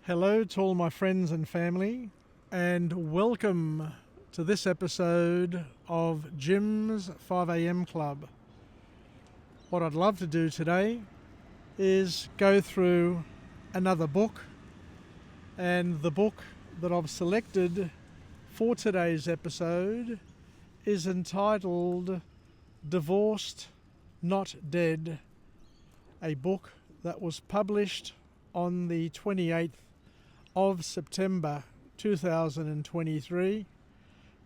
Hello to all my friends and family, and welcome to this episode of Jim's 5am Club. What I'd love to do today is go through another book, and the book that I've selected for today's episode is entitled Divorced, Not Dead, a book that was published on the 28th of September 2023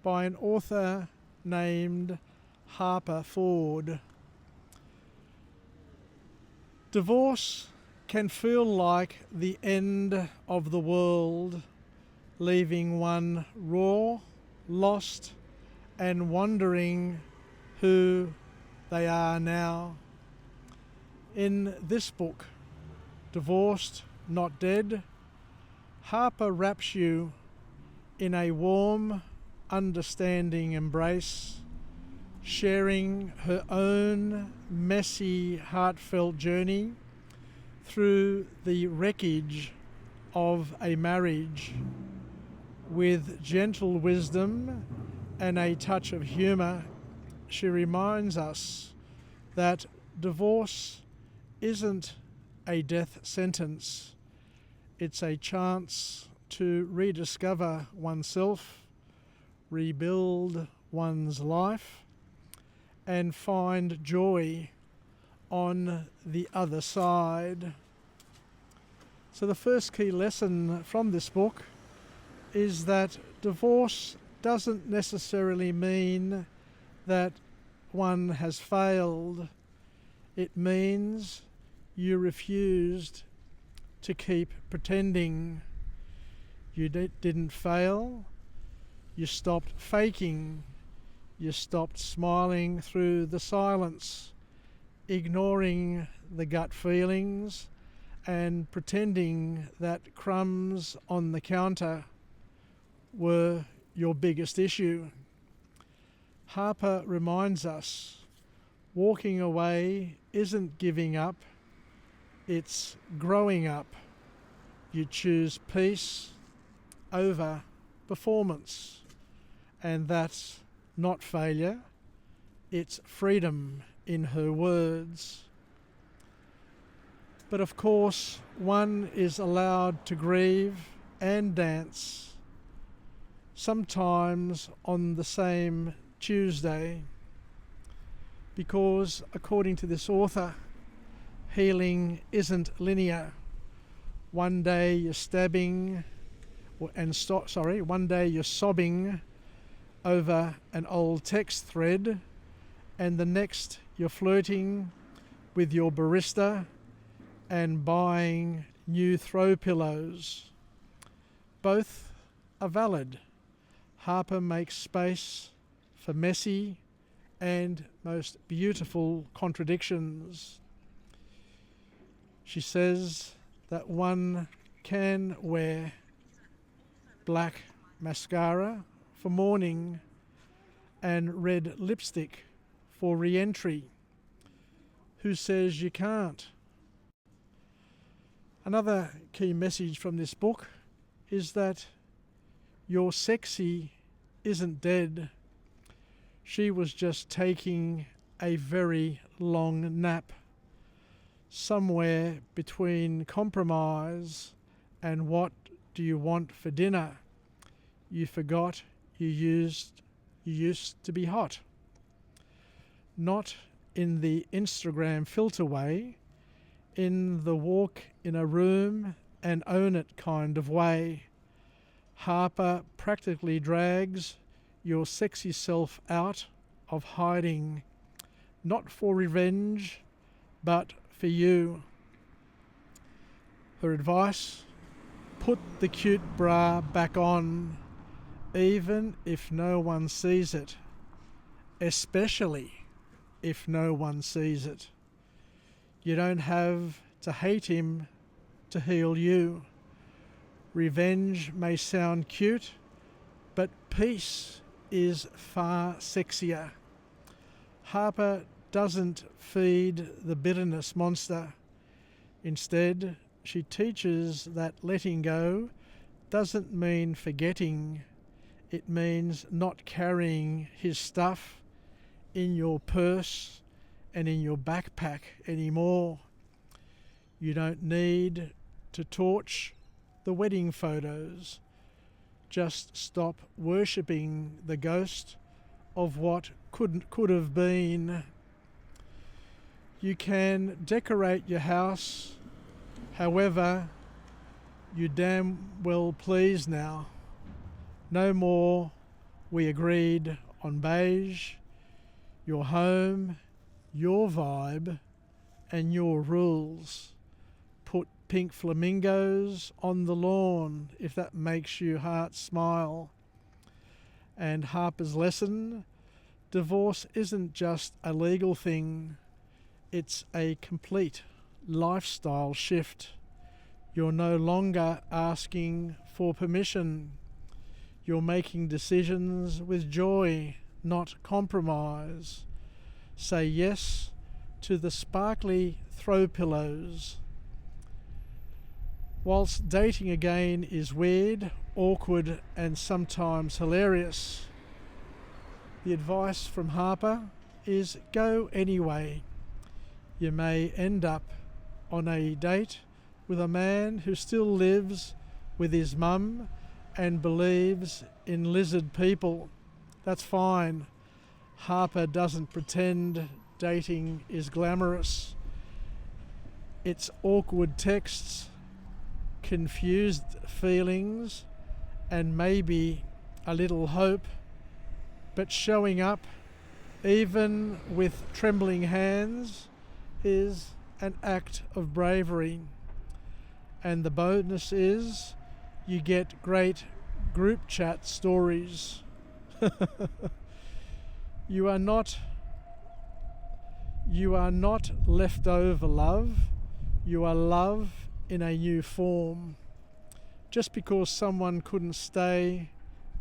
by an author named Harper Ford. Divorce can feel like the end of the world, leaving one raw, lost, and wondering who they are now. In this book, Divorced, Not Dead, Harper wraps you in a warm, understanding embrace, sharing her own messy, heartfelt journey through the wreckage of a marriage. With gentle wisdom and a touch of humour, she reminds us that divorce isn't a death sentence. It's a chance to rediscover oneself, rebuild one's life, and find joy on the other side. So the first key lesson from this book is that divorce doesn't necessarily mean that one has failed. It means you refused to keep pretending. You didn't fail. You stopped faking. You stopped smiling through the silence, ignoring the gut feelings and pretending that crumbs on the counter were your biggest issue. Harper reminds us walking away isn't giving up, it's growing up. You choose peace over performance, and that's not failure, it's freedom in her words. But of course, one is allowed to grieve and dance, sometimes on the same Tuesday, because according to this author, healing isn't linear. One day you're one day you're sobbing over an old text thread, and the next you're flirting with your barista and buying new throw pillows. Both are valid. Harper makes space for messy and most beautiful contradictions. She says that one can wear black mascara for mourning and red lipstick for re-entry. Who says you can't? Another key message from this book is that your sexy isn't dead. She was just taking a very long nap, somewhere between compromise and what do you want for dinner. You forgot you used to be hot. Not in the Instagram filter way, in the walk in a room and own it kind of way. Harper practically drags your sexy self out of hiding, not for revenge, but for you. Her advice: put the cute bra back on, even if no one sees it, especially if no one sees it. You don't have to hate him to heal you. Revenge may sound cute, but peace is far sexier. Harper doesn't feed the bitterness monster. Instead, she teaches that letting go doesn't mean forgetting. It means not carrying his stuff in your purse and in your backpack anymore. You don't need to torch the wedding photos. Just stop worshipping the ghost of what could have been. You can decorate your house however you damn well please now. No more we agreed on beige, your home, your vibe, and your rules. Put pink flamingos on the lawn if that makes your heart smile. And Harper's lesson, divorce isn't just a legal thing, it's a complete lifestyle shift. You're no longer asking for permission. You're making decisions with joy, not compromise. Say yes to the sparkly throw pillows. Whilst dating again is weird, awkward, and sometimes hilarious, the advice from Harper is go anyway. You may end up on a date with a man who still lives with his mum and believes in lizard people. That's fine. Harper doesn't pretend dating is glamorous. It's awkward texts, confused feelings, and maybe a little hope, but showing up, even with trembling hands, is an act of bravery. And the bonus is you get great group chat stories. You are not leftover love. You are love in a new form. Just because someone couldn't stay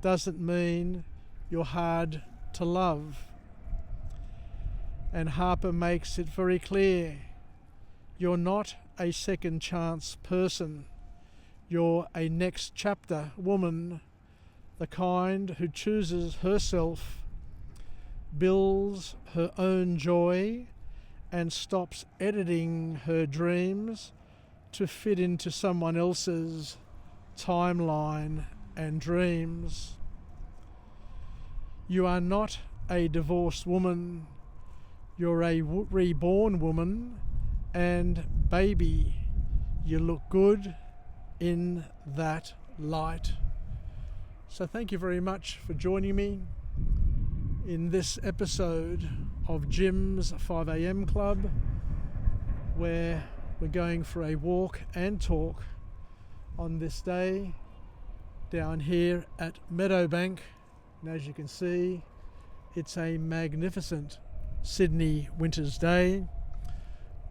doesn't mean you're hard to love. And Harper makes it very clear. You're not a second chance person. You're a next chapter woman, the kind who chooses herself, builds her own joy, and stops editing her dreams to fit into someone else's timeline and dreams. You are not a divorced woman. You're a reborn woman, and baby, you look good in that light. So thank you very much for joining me in this episode of Jim's 5am Club, where we're going for a walk and talk on this day down here at Meadowbank. And as you can see, it's a magnificent Sydney winter's day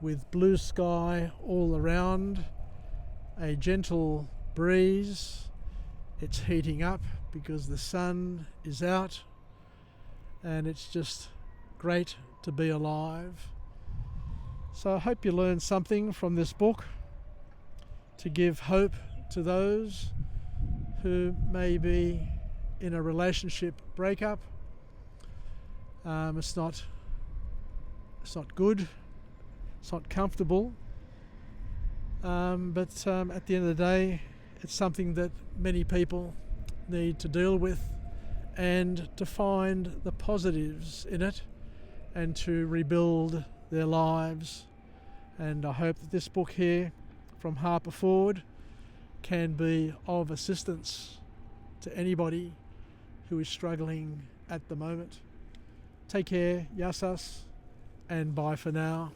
with blue sky all around, a gentle breeze. It's heating up because the sun is out, and it's just great to be alive. So I hope you learned something from this book to give hope to those who may be in a relationship breakup. It's not good, it's not comfortable, but at the end of the day, it's something that many people need to deal with and to find the positives in it and to rebuild their lives. And I hope that this book here from Harper Ford can be of assistance to anybody who is struggling at the moment. Take care, yasas, and bye for now.